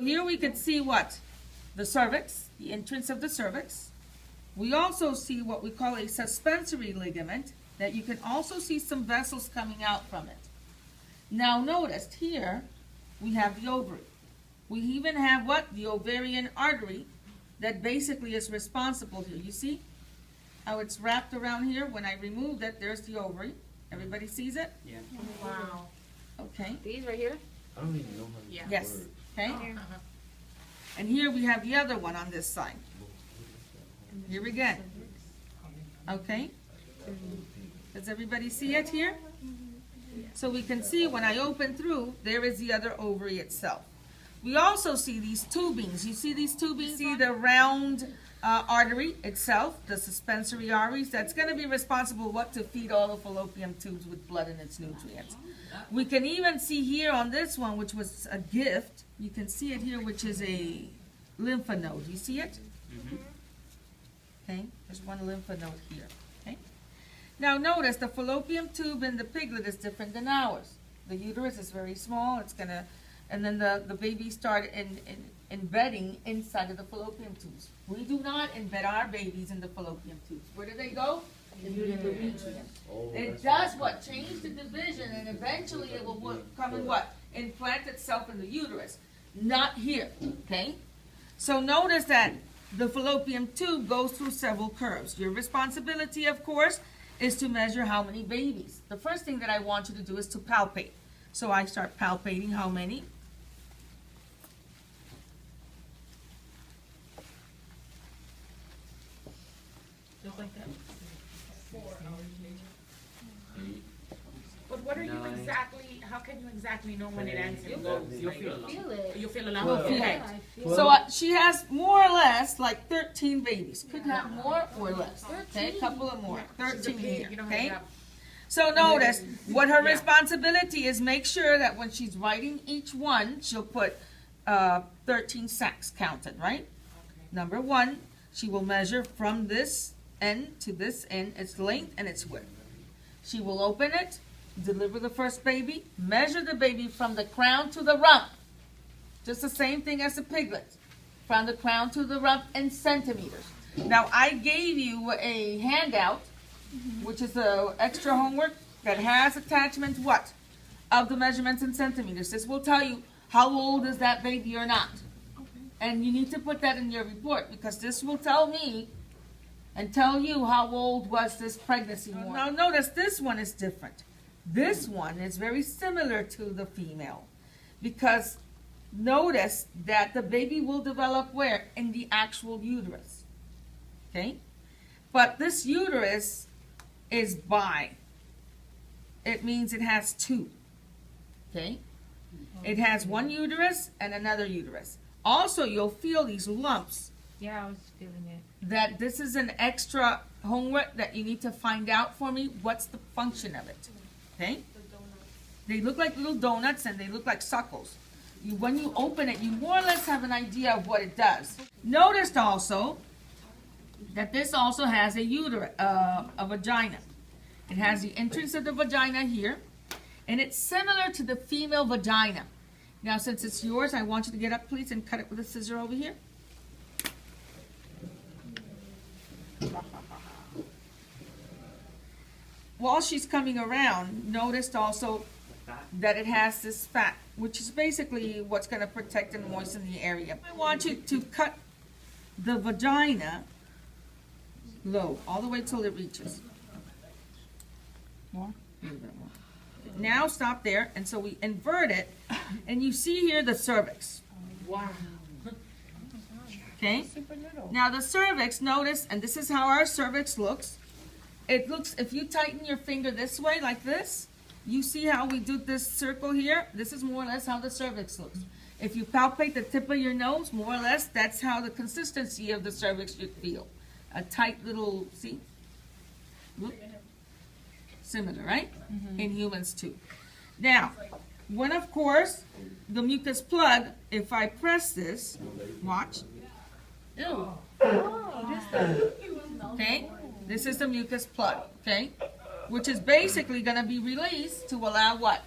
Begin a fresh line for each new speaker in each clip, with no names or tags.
Here we could see what? The cervix, the entrance of the cervix. We also see what we call a suspensory ligament, that you can also see some vessels coming out from it. Now notice here, we have the ovary. We even have what? The ovarian artery that basically is responsible here. You see how it's wrapped around here? When I remove it, there's the ovary. Everybody sees it?
Yeah.
Wow.
Okay.
These right here?
I don't even know how to
Yeah.
Yes.
word.
Okay.
Uh-huh.
And here we have the other one on this side. Here again. Okay. Does everybody see it here? So we can see when I open through, there is the other ovary itself. We also see these tubings. You see these tubings? See the round artery itself, the suspensory arteries. That's going to be responsible what to feed all the fallopian tubes with blood and its nutrients. We can even see here on this one, which was a gift. You can see it here, which is a lymph node. You see it? Okay, there's one lymph node here. Okay. Now notice the fallopian tube in the piglet is different than ours. The uterus is very small. It's gonna, and then the babies start embedding inside of the fallopian tubes. We do not embed our babies in the fallopian tubes. Where do they go? Into the uterus. It does what? Change the division, and eventually it will come and what? Implant itself in the uterus. Not here. Okay. So notice that the fallopian tube goes through several curves. Your responsibility, of course, is to measure how many babies. The first thing that I want you to do is to palpate. So I start palpating how many.
Just like that.
8,
But what are you
9.
exactly, how can you exactly know when it ends? and
You'll
goes?
feel a lot.
Feel it.
You feel a lot?
We'll feel
Okay.
it. So she has more or less like 13 babies. Could have more or less. Okay, a couple of more.
She's a
13
pig,
here.
you know,
Okay.
her
So notice what her
Yeah.
responsibility is. Make sure that when she's writing each one, she'll put 13 sacs counted, right? Number one, she will measure from this end to this end its length and its width. She will open it, deliver the first baby, measure the baby from the crown to the rump. Just the same thing as a piglet. From the crown to the rump in centimeters. Now I gave you a handout, which is the extra homework that has attachment what? Of the measurements in centimeters. This will tell you how old is that baby or not. And you need to put that in your report because this will tell me and tell you how old was this pregnancy. Now notice this one is different. This one is very similar to the female because notice that the baby will develop where? In the actual uterus. Okay? But this uterus is bi. It means it has two. Okay? It has one uterus and another uterus. Also, you'll feel these lumps.
Yeah, I was feeling it.
That this is an extra homework that you need to find out for me. What's the function of it? Okay? They look like little donuts and they look like suckles. When you open it, you more or less have an idea of what it does. Notice also that this also has a uterus, a vagina. It has the entrance of the vagina here, and it's similar to the female vagina. Now, since it's yours, I want you to get up, please, and cut it with a scissor over here. While she's coming around, notice also that it has this fat, which is basically what's going to protect and moisten the area. I want you to cut the vagina low, all the way till it reaches. More? A little bit more. Now stop there, and so we invert it, and you see here the cervix.
Wow.
Okay? Now the cervix, notice, and this is how our cervix looks. It looks, if you tighten your finger this way, like this, you see how we do this circle here? This is more or less how the cervix looks. If you palpate the tip of your nose, more or less, that's how the consistency of the cervix should feel. A tight little, see? Look. Similar, right? In humans too. Now, when of course, the mucus plug, if I press this, watch. Ew. Okay? This is the mucus plug, okay? Which is basically going to be released to allow what?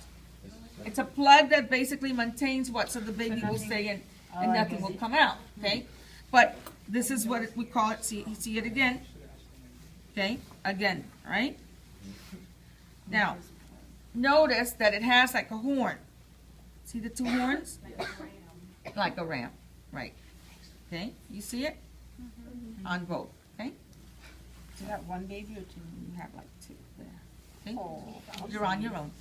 It's a plug that basically maintains what? So the baby will stay in. and nothing will come out, okay? But this is what we call it, see it again? Okay, again, right? Now, notice that it has like a horn. See the two horns? Like a ram, right? Okay, you see it? On both, okay?
Do you have one baby or two?
You have like two there. Okay?
Oh,
You're on your own.